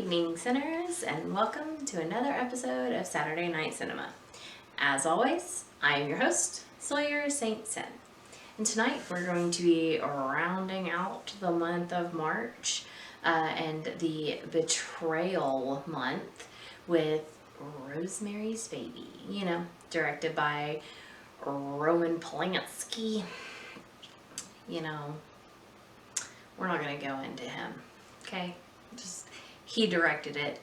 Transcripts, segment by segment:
evening, sinners, and welcome to another episode of Saturday Night Cinema. As always, I am your host, Sawyer St. Sin. And tonight we're going to be rounding out the month of March and the betrayal month with Rosemary's Baby, directed by Roman Polanski. We're not going to go into him, okay? He directed it,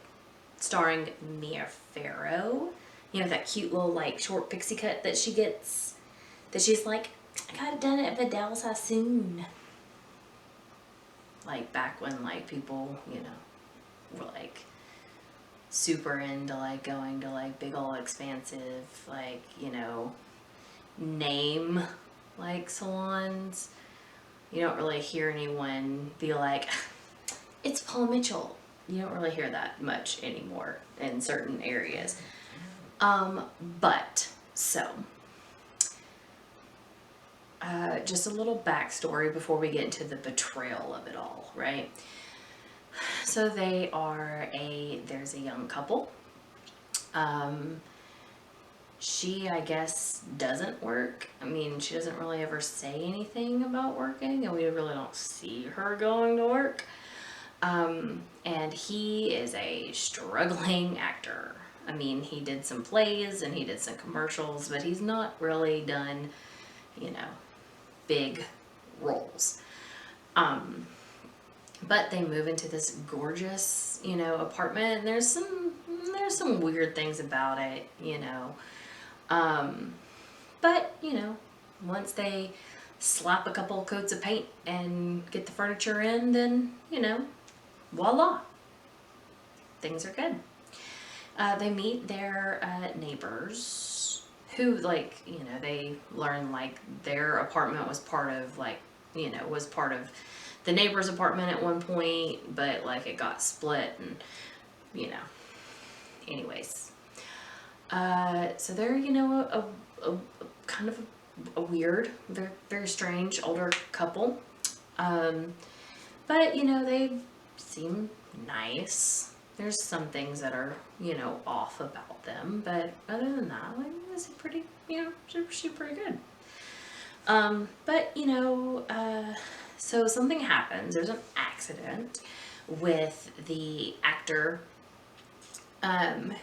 starring Mia Farrow. That cute little, short pixie cut that she gets, that she's like, I got it done at Vidal Sassoon. Back when, people, were, super into, going to, big ol' expansive, name, salons. You don't really hear anyone be like, it's Paul Mitchell. You don't really hear that much anymore in certain areas. Just a little backstory before we get into the betrayal of it all, right? So there's a young couple. She, I guess, doesn't work. She doesn't really ever say anything about working, and we really don't see her going to work. And he is a struggling actor. He did some plays and he did some commercials, but he's not really done, big roles. But they move into this gorgeous, apartment, and there's some weird things about it, but, once they slap a couple coats of paint and get the furniture in, then, voila, things are good. They meet their neighbors who, they learn, their apartment was part of, was part of the neighbor's apartment at one point, but, it got split, and, anyways. So they're, a kind of a weird, very, very strange older couple. But, they seem nice. There's some things that are, off about them, but other than that, this is pretty, she's pretty good. So something happens. There's an accident with the actor,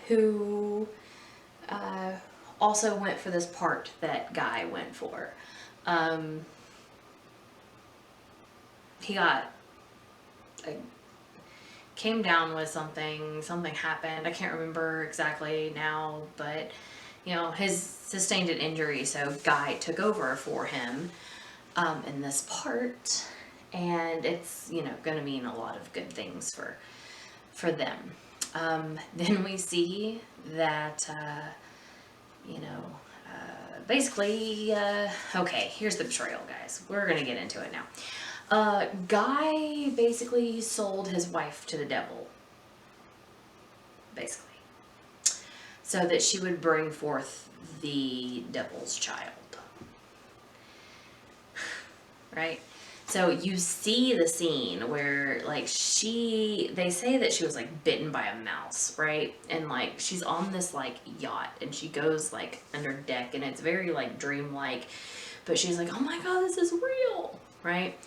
who, also went for this part that Guy went for. He came down with something happened. I can't remember exactly now, but, his sustained an injury, so Guy took over for him, in this part, and it's, going to mean a lot of good things for them. Then we see that, basically, okay, here's the betrayal, guys. We're going to get into it now. Guy basically sold his wife to the devil, basically, so that she would bring forth the devil's child, right? So you see the scene where, they say that she was, bitten by a mouse, right? And, she's on this, yacht, and she goes, under deck, and it's very, dreamlike, but she's like, oh my God, this is real, right?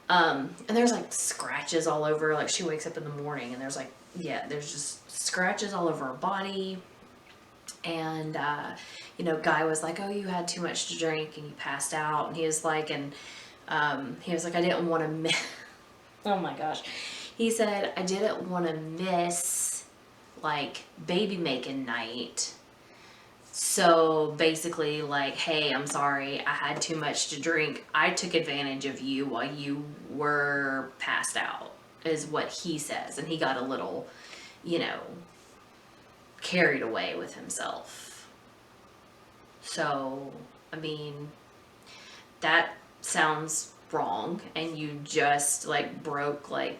And there's, scratches all over, she wakes up in the morning, and there's, there's just scratches all over her body, and, Guy was like, oh, you had too much to drink, and you passed out, and he was like, I didn't want to miss, oh my gosh, he said, I didn't want to miss, baby making night, so basically, hey, I'm sorry, I had too much to drink, I took advantage of you while you were passed out, is what he says, and he got a little, carried away with himself. So, that sounds wrong, and you just broke a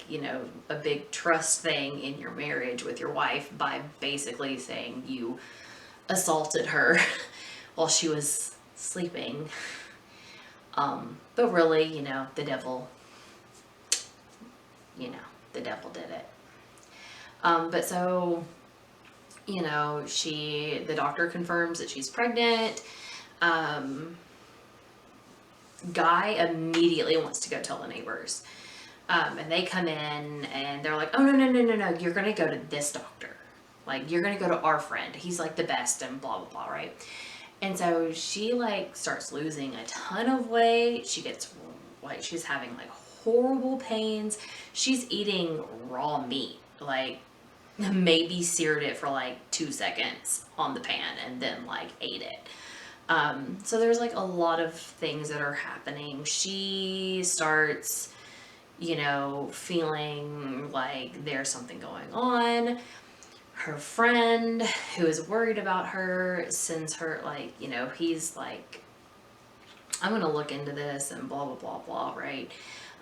big trust thing in your marriage with your wife by basically saying you assaulted her while she was sleeping. But really, the devil did it. But so, you know, the doctor confirms that she's pregnant. Guy immediately wants to go tell the neighbors. And they come in and they're like, oh, no, you're going to go to this doctor. Like, you're going to go to our friend. He's like the best and blah, blah, blah, right? And so she like starts losing a ton of weight. She gets like, she's having like horrible pains. She's eating raw meat, like maybe seared it for like 2 seconds on the pan and then like ate it. So there's like a lot of things that are happening. She starts, you know, feeling like there's something going on. Her friend, who is worried about her, sends her, like, you know, he's like, I'm going to look into this and blah, blah, blah, blah, right?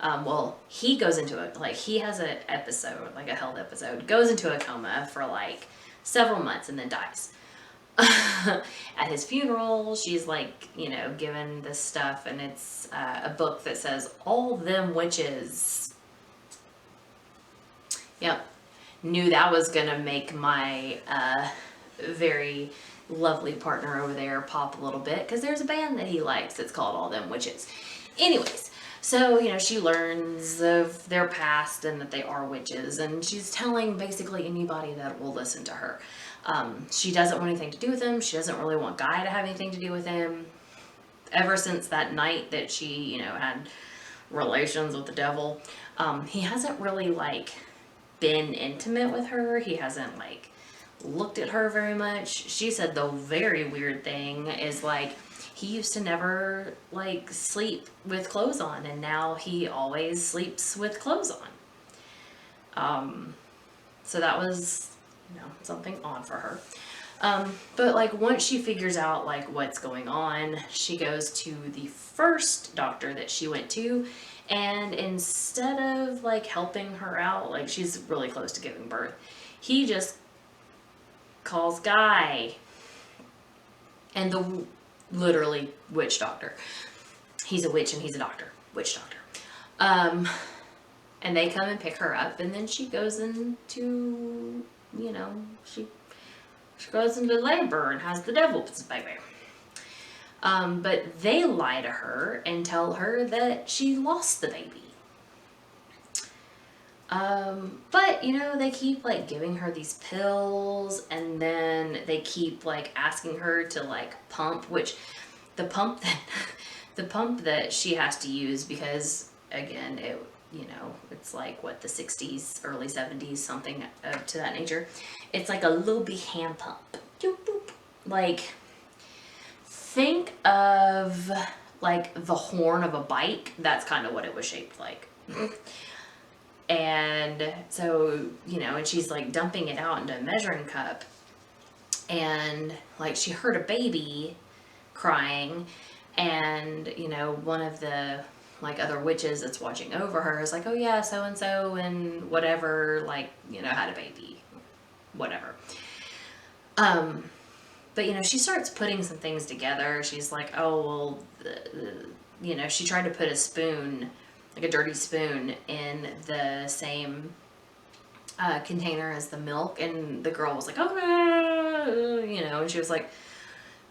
Well, he goes into it, like, he has an episode, like a health episode, goes into a coma for like several months and then dies. At his funeral, she's like, you know, given this stuff, and it's a book that says, All Them Witches. Yep. Knew that was gonna make my very lovely partner over there pop a little bit, because there's a band that he likes that's called All Them Witches. Anyways, so, you know, she learns of their past and that they are witches, and she's telling basically anybody that will listen to her. She doesn't want anything to do with him. She doesn't really want Guy to have anything to do with him. Ever since that night that she, you know, had relations with the devil, he hasn't really, like, been intimate with her. He hasn't, like, looked at her very much. She said the very weird thing is, like, he used to never, like, sleep with clothes on, and now he always sleeps with clothes on. So that was, you know, something odd for her. But, like, once she figures out, like, what's going on, she goes to the first doctor that she went to, and instead of, like, helping her out, like, she's really close to giving birth, he just calls Guy. And the literally witch doctor. He's a witch and he's a doctor. Witch doctor. And they come and pick her up, and then she goes into, you know, she goes into labor and has the devil's baby. But they lie to her and tell her that she lost the baby. But, you know, they keep, like, giving her these pills, and then they keep, like, asking her to, like, pump, which the pump that she has to use, because, again, it, you know, it's like, what, the 60s, early 70s, something to that nature. It's like a little bitty hand pump. Doop, boop. Like, think of, like, the horn of a bike. That's kind of what it was shaped like. And so, you know, and she's, like, dumping it out into a measuring cup. And, like, she heard a baby crying. And, you know, one of the, like, other witches that's watching over her is like, oh, yeah, so-and-so and whatever, like, you know, had a baby. Whatever. But, you know, she starts putting some things together. She's like, oh, well, you know, she tried to put a spoon, like a dirty spoon, in the same container as the milk, and the girl was like, oh, no, you know, and she was like,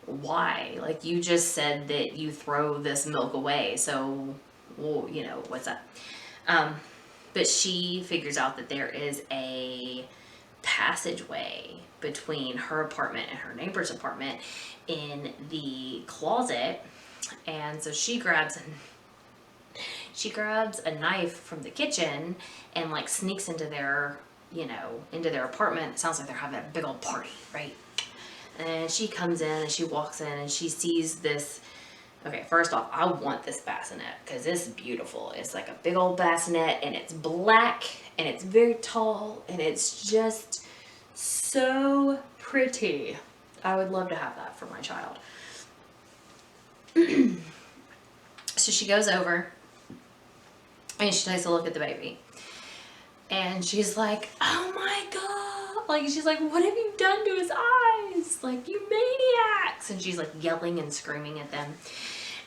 why? Like, you just said that you throw this milk away, so, well, you know, what's up? But she figures out that there is a passageway between her apartment and her neighbor's apartment in the closet, and so she grabs a knife from the kitchen and, like, sneaks into their, you know, into their apartment. It sounds like they're having a big old party, right? And she comes in and she walks in and she sees this. Okay, first off, I want this bassinet because it's beautiful. It's like a big old bassinet, and it's black, and it's very tall, and it's just so pretty. I would love to have that for my child. So she goes over and she takes a look at the baby, and she's like, oh my god, like, she's like, what have you done to his eyes? Like, you maniacs. And she's like yelling and screaming at them.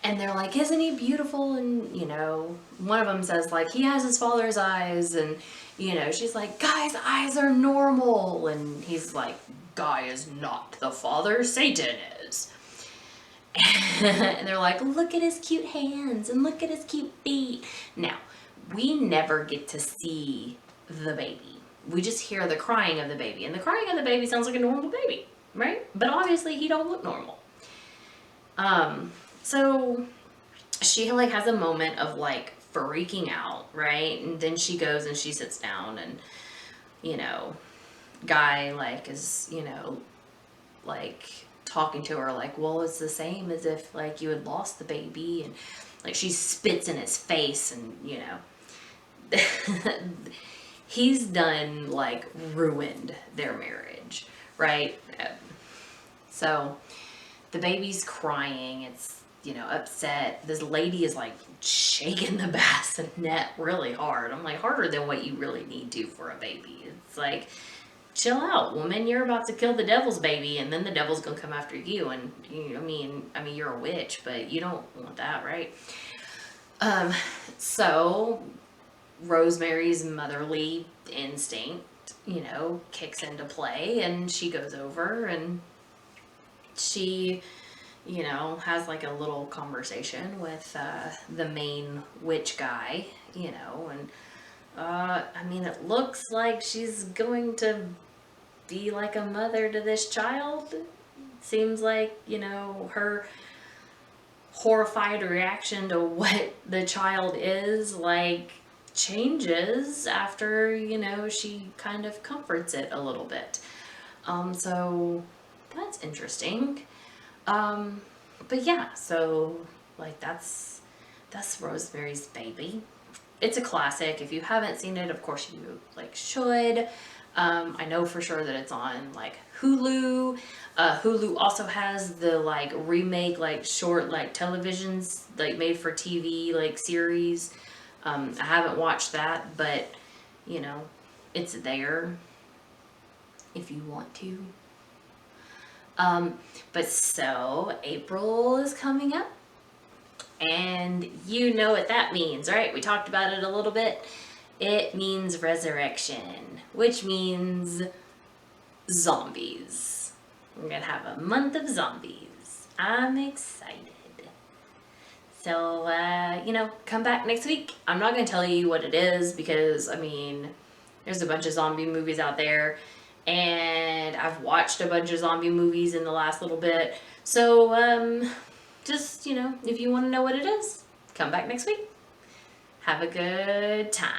And they're like, isn't he beautiful? And, you know, one of them says, like, he has his father's eyes. And, you know, she's like, Guy's eyes are normal. And he's like, Guy is not the father, Satan is. And they're like, look at his cute hands and look at his cute feet. Now, we never get to see the baby. We just hear the crying of the baby. And the crying of the baby sounds like a normal baby, right? But obviously he don't look normal. So she like has a moment of like freaking out, right? And then she goes and she sits down and, you know, Guy like is, you know, like talking to her like, well, it's the same as if like you had lost the baby. And like she spits in his face and, you know, he's done like ruined their marriage, right? So the baby's crying. It's, you know, upset. This lady is like shaking the bassinet really hard. I'm like, harder than what you really need to for a baby. It's like, chill out, woman. You're about to kill the devil's baby, and then the devil's gonna come after you. And you, I mean, you're a witch, but you don't want that, right? So Rosemary's motherly instinct, you know, kicks into play, and she goes over and she, you know, has like a little conversation with the main witch guy, you know, and I mean, it looks like she's going to be like a mother to this child. Seems like, you know, her horrified reaction to what the child is like changes after, you know, she kind of comforts it a little bit. So that's interesting. But yeah, so like that's Rosemary's Baby. It's a classic. If you haven't seen it, of course you like should. I know for sure that it's on like Hulu. Hulu also has the like remake, like short, like televisions, like made for TV, like series. I haven't watched that, but you know, it's there if you want to. But so April is coming up, and you know what that means, right? We talked about it a little bit. It means resurrection, which means zombies. We're gonna have a month of zombies. I'm excited. So, you know, come back next week. I'm not gonna tell you what it is because, I mean, there's a bunch of zombie movies out there, and I've watched a bunch of zombie movies in the last little bit. So, just, you know, if you want to know what it is, come back next week. Have a good time.